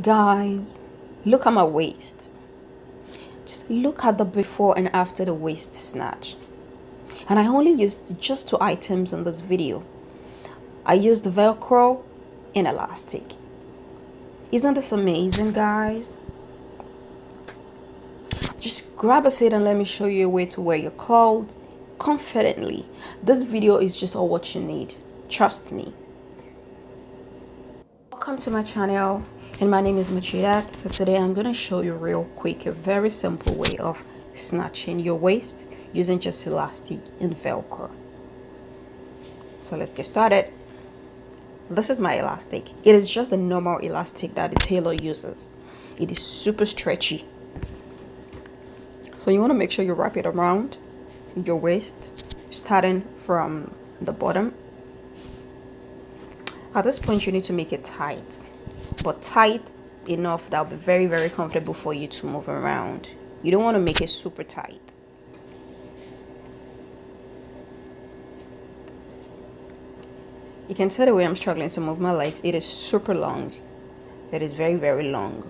Guys, look at my waist. Just look at the before and after the waist snatch. And I only used just 2 items in this video. I used Velcro and elastic. Isn't this amazing, guys? Just grab a seat and let me show you a way to wear your clothes confidently. This video is just all what you need. Trust me. Welcome to my channel, and my name is Machidat. So today I'm going to show you real quick a very simple way of snatching your waist using just elastic and Velcro. So let's get started. This is my elastic. It is just the normal elastic that the tailor uses. It is super stretchy. So you want to make sure you wrap it around your waist, starting from the bottom. At this point, you need to make it tight, but tight enough that will be very, very comfortable for you to move around. You don't want to make it super tight. You can see the way I'm struggling to move my legs. It is super long. It is very, very long.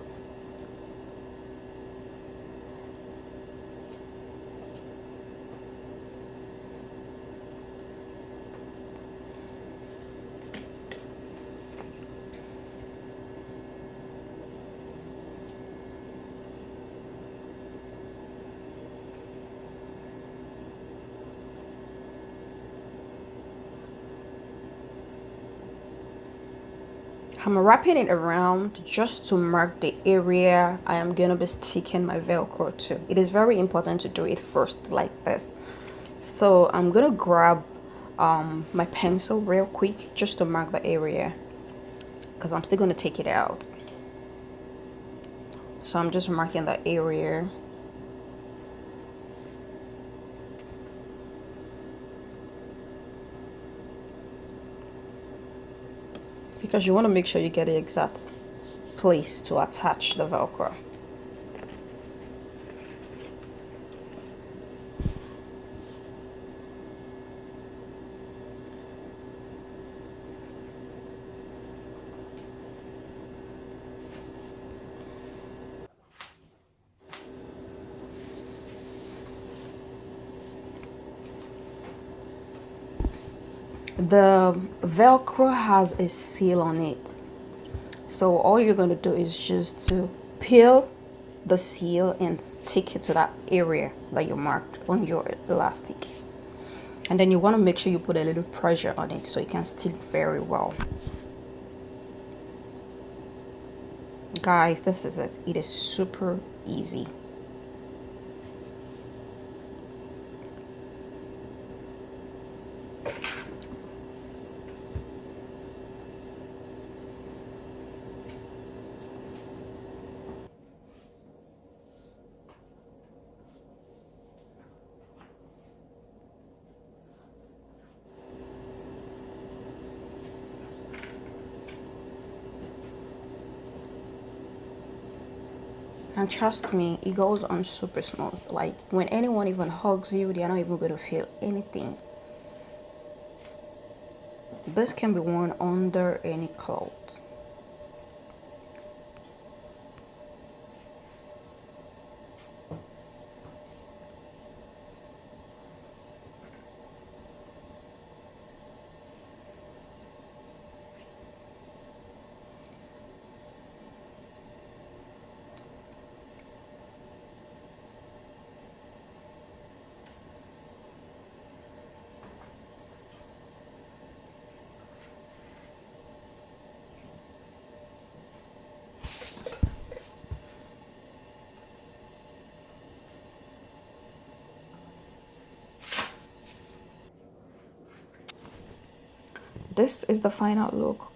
I'm wrapping it around just to mark the area I am going to be sticking my Velcro to. It is very important to do it first like this. So I'm going to grab my pencil real quick just to mark the area, because I'm still going to take it out. So I'm just marking the area. Because you want to make sure you get the exact place to attach the Velcro. The Velcro has a seal on it, so all you're going to do is just to peel the seal and stick it to that area that you marked on your elastic, and then you want to make sure you put a little pressure on it so it can stick very well. Guys, this is it. It is super easy. And trust me, it goes on super smooth. Like when anyone even hugs you, they are not even going to feel anything. This can be worn under any clothes. This is the final look.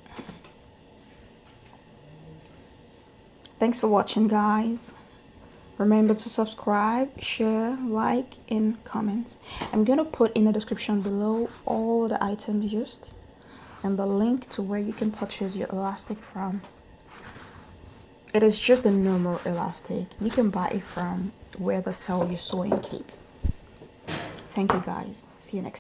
Thanks for watching, guys. Remember to subscribe, share, like, and comment. I'm gonna put in the description below all the items used and the link to where you can purchase your elastic from. It is just a normal elastic. You can buy it from where they sell your sewing kits. Thank you, guys. See you next time.